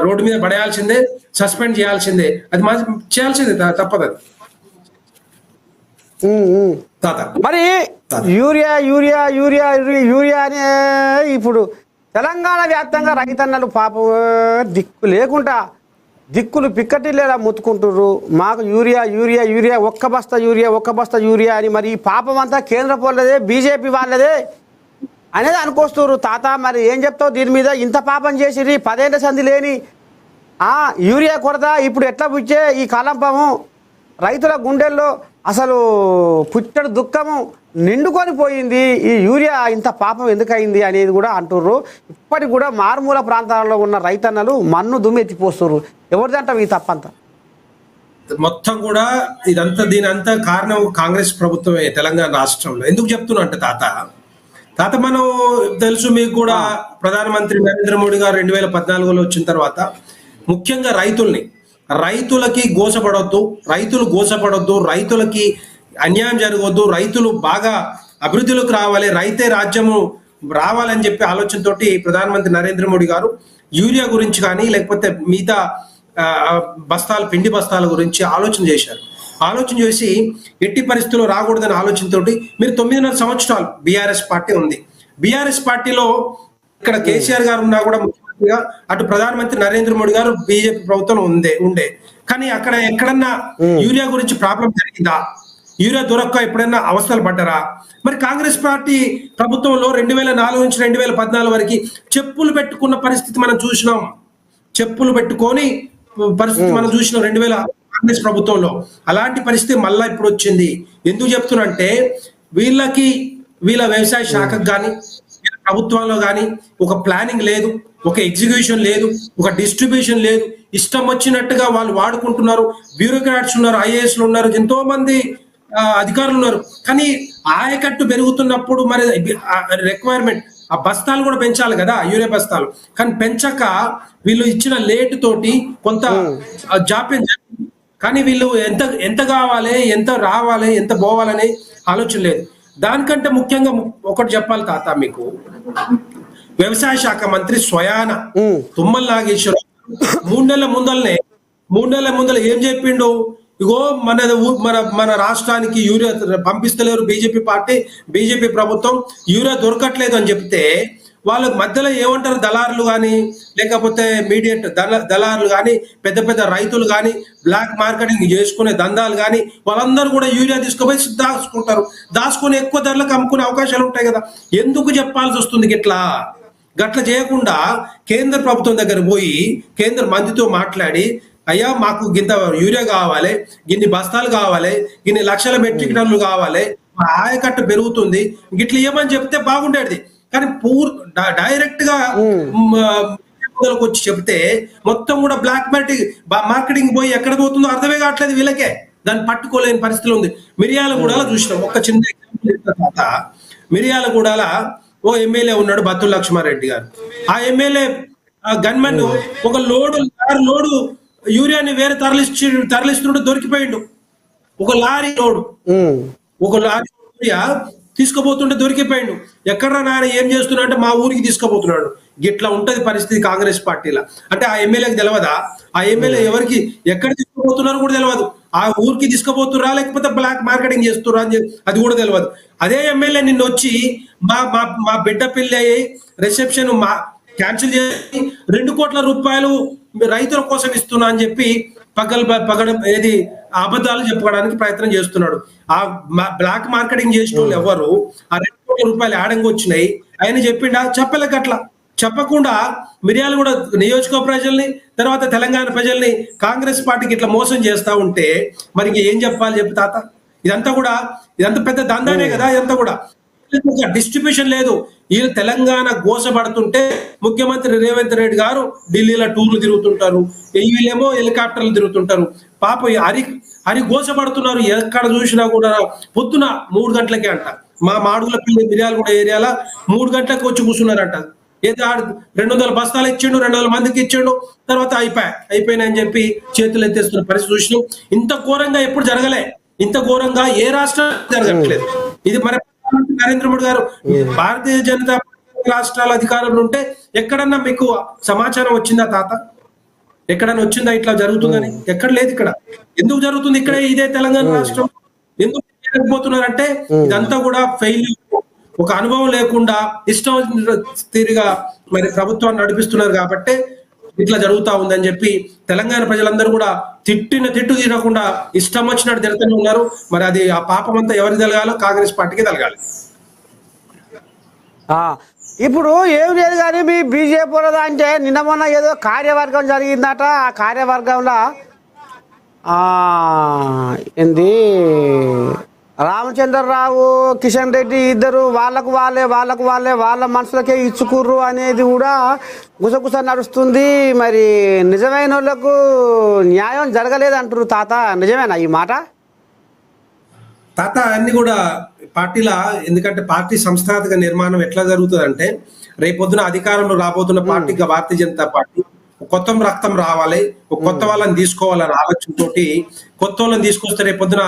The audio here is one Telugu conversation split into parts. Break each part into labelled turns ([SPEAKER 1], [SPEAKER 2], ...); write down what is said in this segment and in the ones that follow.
[SPEAKER 1] రోడ్డు మీద పడేయాల్సిందే, సస్పెండ్ చేయాల్సిందే, అది చేయాల్సిందే, తప్పదు తాత.
[SPEAKER 2] మరి యూరియా యూరియా యూరియా యూరియా అనే ఇప్పుడు తెలంగాణ వ్యాప్తంగా రైతన్నలు పాపం దిక్కు లేకుండా దిక్కులు పిక్కటిల్లేలా ముత్తుకుంటుర్రు. మాకు యూరియా యూరియా యూరియా ఒక్క బస్తా యూరియా అని. మరి ఈ పాపం అంతా కేంద్ర పోలేదే, బీజేపీ వాళ్ళదే అనేది అనుకొస్తుర్రు. తాత మరి ఏం చెప్తావు దీని మీద? ఇంత పాపం చేసిరి, 10 ఏళ్ల సంధి లేని యూరియా కొరత ఇప్పుడు ఎట్లా పుచ్చే ఈ కాలంపము రైతుల గుండెల్లో అసలు పుట్టడు దుఃఖము నిండుకొని పోయింది. ఈ యూరియా ఇంత పాపం ఎందుకయింది అనేది కూడా అంటుర్రు. ఇప్పటికి కూడా మారుమూల ప్రాంతాలలో ఉన్న రైతన్నలు మన్ను దుమ్ము ఎత్తిపోస్తుర్రు. ఎవరిదంటావు ఈ తప్పంతా?
[SPEAKER 1] మొత్తం కూడా ఇదంతా దీనంతా కారణం కాంగ్రెస్ ప్రభుత్వమే తెలంగాణ రాష్ట్రంలో. ఎందుకు చెప్తున్నా అంటే తాత మనం తెలుసు మీకు కూడా, ప్రధానమంత్రి నరేంద్ర మోడీ గారు 2014లో వచ్చిన తర్వాత ముఖ్యంగా రైతులకి గోసపడొద్దు, రైతులకి అన్యాయం జరగవద్దు, రైతులు బాగా అభివృద్ధిలోకి రావాలి, రైతే రాజ్యము రావాలని చెప్పి ఆలోచనతోటి ప్రధానమంత్రి నరేంద్ర మోడీ గారు యూరియా గురించి కానీ లేకపోతే మిగతా పిండి బస్తాల గురించి ఆలోచన చేసి ఎట్టి పరిస్థితుల్లో రాకూడదని ఆలోచనతోటి మీరు 9.5 సంవత్సరాలు బీఆర్ఎస్ పార్టీ ఉంది. బీఆర్ఎస్ పార్టీలో ఇక్కడ కేసీఆర్ గారు ఉన్నా కూడా ముఖ్యమంత్రిగా, అటు ప్రధానమంత్రి నరేంద్ర మోడీ గారు బీజేపీ ప్రభుత్వం ఉండే కానీ అక్కడ ఎక్కడన్నా యూరియా గురించి ప్రాబ్లం జరిగిందా? యూరియా దొరక్క ఎప్పుడైనా అవస్థలు పడ్డారా? మరి కాంగ్రెస్ పార్టీ ప్రభుత్వంలో 2004 నుంచి 2014 వరకు చెప్పులు పెట్టుకున్న పరిస్థితి మనం చూసినాం. చెప్పులు పెట్టుకొని పరిస్థితి మనం చూసినాం 2000 కాంగ్రెస్ ప్రభుత్వంలో. అలాంటి పరిస్థితి మళ్ళా ఇప్పుడు వచ్చింది. ఎందుకు చెప్తున్నంటే వీళ్ళ వ్యవసాయ శాఖకు కానీ ప్రభుత్వంలో కానీ ఒక ప్లానింగ్ లేదు, ఒక ఎగ్జిక్యూషన్ లేదు, ఒక డిస్ట్రిబ్యూషన్ లేదు. ఇష్టం వచ్చినట్టుగా వాళ్ళు వాడుకుంటున్నారు. బ్యూరోక్రాట్స్ ఉన్నారు, ఐఏఎస్లు ఉన్నారు, ఎంతో మంది అధికారులు ఉన్నారు. కానీ ఆయకట్టు పెరుగుతున్నప్పుడు మరి రిక్వైర్మెంట్ ఆ బస్తాలు కూడా పెంచాలి కదా, యూరియా బస్తాలు. కానీ పెంచక వీళ్ళు ఇచ్చిన లేట్ తోటి కొంత జాప్యం జరిగింది. కానీ వీళ్ళు ఎంత కావాలి, ఎంత రావాలి, ఎంత పోవాలనే ఆలోచన లేదు. దానికంటే ముఖ్యంగా ఒకటి చెప్పాలి తాత మీకు, వ్యవసాయ శాఖ మంత్రి స్వయాన తుమ్మల నాగేశ్వరరావు 3 నెలల ముందల ఏం చెప్పిండు? ఇగో మన రాష్ట్రానికి యూరియా పంపిస్తలేరు బీజేపీ ప్రభుత్వం, యూరియా దొరకట్లేదు అని చెప్తే వాళ్ళ మధ్యలో ఏమంటారు, దళారులు కానీ లేకపోతే మీడియేట్ దళారులు కానీ పెద్ద రైతులు కానీ బ్లాక్ మార్కెటింగ్ చేసుకునే దందాలు కానీ వాళ్ళందరూ కూడా యూరియా తీసుకుపోయి దాచుకొని ఎక్కువ ధరలకు అమ్ముకునే అవకాశాలు ఉంటాయి కదా. ఎందుకు చెప్పాల్సి వస్తుంది? గట్ల చేయకుండా కేంద్ర ప్రభుత్వం దగ్గర పోయి కేంద్ర మంత్రితో మాట్లాడి, అయ్యా మాకు గింత యూరియా కావాలి, గిన్ని బస్తాలు కావాలి, గిన్ని లక్షల మెట్రిక్ టన్నులు కావాలి, ఆయకట్టు పెరుగుతుంది, గిట్ల ఏమని చెప్తే బాగుండేది. కానీ డైరెక్ట్ గా వచ్చి చెప్తే మొత్తం కూడా బ్లాక్ మార్కెటింగ్ పోయి ఎక్కడ పోతుందో అర్థమే కావట్లేదు వీళ్ళకే. దాన్ని పట్టుకోలేని పరిస్థితిలో ఉంది. మిర్యాలగూడలో చూసినాం. ఒక చిన్న ఎగ్జాంపుల్ తర్వాత, మిర్యాలగూడల ఓ ఎమ్మెల్యే ఉన్నాడు బత్తుల లక్ష్మారెడ్డి గారు. ఆ ఎమ్మెల్యే గన్మెన్ ఒక లోడు యూరియాని వేరే తరలిస్తుంటే దొరికిపోయిండు. ఒక లారీ యూరియా తీసుకుపోతుంటే దొరికిపోయిండు. ఎక్కడ నాయన ఏం చేస్తున్నా అంటే మా ఊరికి తీసుకుపోతున్నాడు. గిట్లా ఉంటది పరిస్థితి కాంగ్రెస్ పార్టీలో. అంటే ఆ ఎమ్మెల్యేకి తెలియదా? ఆ ఎమ్మెల్యే ఎవరికి ఎక్కడ తీసుకుపోతున్నారో కూడా తెలియదు. ఆ ఊరికి తీసుకుపోతురా లేకపోతే బ్లాక్ మార్కెటింగ్ చేస్తురా అని అది కూడా తెలియదు. అదే ఎమ్మెల్యే నిన్న వచ్చి మా బిడ్డ పెళ్లి రిసెప్షన్ క్యాన్సిల్ చేసి 2 కోట్ల రూపాయలు రైతుల కోసం ఇస్తున్నా అని చెప్పి ఏది అబద్ధాలు చెప్పుకోవడానికి ప్రయత్నం చేస్తున్నాడు. ఆ బ్లాక్ మార్కెటింగ్ చేసిన వాళ్ళు ఎవరు? ఆ 2 కోట్ల రూపాయలు ఆడంగా వచ్చినాయి ఆయన చెప్పిండా? చెప్పలేక అట్లా చెప్పకుండా మిర్యాలగూడ నియోజక ప్రజల్ని, తర్వాత తెలంగాణ ప్రజల్ని కాంగ్రెస్ పార్టీకి ఇట్లా మోసం చేస్తా ఉంటే మరి ఏం చెప్పాలి చెప్పు తాత? ఇదంతా పెద్ద దందానే కదా. ఇదంతా కూడా డిస్ట్రిబ్యూషన్ లేదు. వీళ్ళు తెలంగాణ గోసపడుతుంటే ముఖ్యమంత్రి రేవంత్ రెడ్డి గారు ఢిల్లీలో టూర్లు తిరుగుతుంటారు, వీళ్ళేమో హెలికాప్టర్లు తిరుగుతుంటారు. పాప హరి గోసపడుతున్నారు. ఎక్కడ చూసినా కూడా పొద్దున 3 గంటలకే అంట. మా మాడుగులపల్లి మిర్యాలగూడ ఏరియాలో 3 గంటలకు వచ్చి కూర్చున్నారంట. ఏదో 200 బస్తాలు ఇచ్చిండు, 200 మందికి ఇచ్చిండు, తర్వాత అయిపోయినాయని చెప్పి చేతులు ఎత్తేస్తున్న పరిస్థితి చూసినాం. ఇంత ఘోరంగా ఎప్పుడు జరగలే, ఇంత ఘోరంగా ఏ రాష్ట్రం జరగట్లేదు. ఇది మన నరేంద్ర మోడీ గారు భారతీయ జనతా పార్టీ రాష్ట్రాల అధికారంలో ఉంటే ఎక్కడన్నా మీకు సమాచారం వచ్చిందా తాత? ఎక్కడైనా వచ్చిందా ఇట్లా జరుగుతుందని? ఎక్కడ లేదు ఇక్కడ. ఎందుకు జరుగుతుంది ఇక్కడే ఇదే తెలంగాణ రాష్ట్రం? ఎందుకు చేయలేకపోతున్నారంటే ఇదంతా కూడా ఫెయిల్యూర్. ఒక అనుభవం లేకుండా ఇష్టం వచ్చిన తీరుగా మరి ప్రభుత్వాన్ని నడిపిస్తున్నారు కాబట్టి ఇట్లా జరుగుతా ఉందని చెప్పి తెలంగాణ ప్రజలందరూ కూడా తిట్టిన తిట్టు తీరకుండా ఇష్టం వచ్చినట్టు తిడుతూనే ఉన్నారు. మరి అది ఆ పాపం అంతా ఎవరికి తలగాలో? కాంగ్రెస్ పార్టీకి తలగాలి.
[SPEAKER 2] ఇప్పుడు ఏం లేదు కానీ మీ బీజేపీ వాళ్ళదా అంటే నిన్న మొన్న ఏదో కార్యవర్గం జరిగిందట. ఆ కార్యవర్గంలో ఏంది రామచంద్రరావు, కిషన్ రెడ్డి ఇద్దరు వాళ్ళకు వాళ్ళే వాళ్ళ మనసులకే ఇచ్చుకుర్రు అనేది కూడా గుసగుస నడుస్తుంది. మరి నిజమైన వాళ్ళకు న్యాయం జరగలేదు అంటారు. తాత నిజమేనా ఈ మాట?
[SPEAKER 1] తాత అన్ని కూడా పార్టీల, ఎందుకంటే పార్టీ సంస్థాగత నిర్మాణం ఎట్లా జరుగుతుంది అంటే రేపొద్దున అధికారంలో రాబోతున్న పార్టీగా భారతీయ జనతా పార్టీ కొత్త రక్తం రావాలి, ఒక కొత్త వాళ్ళని తీసుకోవాలనే ఆలోచనతోటి కొత్త వాళ్ళని తీసుకొస్తే రేపొద్దున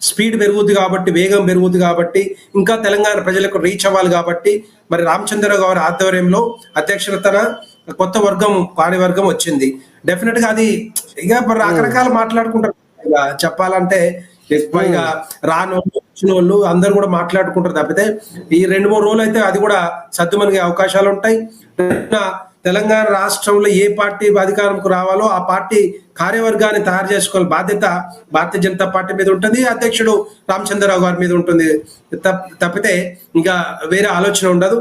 [SPEAKER 1] స్పీడ్ పెరుగుద్ది కాబట్టి, వేగం పెరుగుద్ది కాబట్టి, ఇంకా తెలంగాణ ప్రజలకు రీచ్ అవ్వాలి కాబట్టి మరి రామచంద్రరావు గారి ఆధ్వర్యంలో అధ్యక్షతన కొత్త వర్గం కార్యవర్గం వచ్చింది. డెఫినెట్ గా అది ఇక రకరకాలు మాట్లాడుకుంటారు. ఇక చెప్పాలంటే ఎక్కువ ఇక రాని వాళ్ళు వచ్చిన వాళ్ళు అందరు కూడా మాట్లాడుకుంటారు తప్పితే ఈ 2-3 రోజులు అయితే అది కూడా సద్దుమణిగే అవకాశాలు ఉంటాయి. తెలంగాణ రాష్ట్రంలో ఏ పార్టీ అధికారంకు రావాలో ఆ పార్టీ కార్యవర్గాన్ని తయారు చేసుకోవాలి బాధ్యత భారతీయ జనతా పార్టీ మీద ఉంటుంది, అధ్యక్షుడు రామచంద్రరావు గారి మీద ఉంటుంది. తప్పితే ఇంకా వేరే ఆలోచన ఉండదు.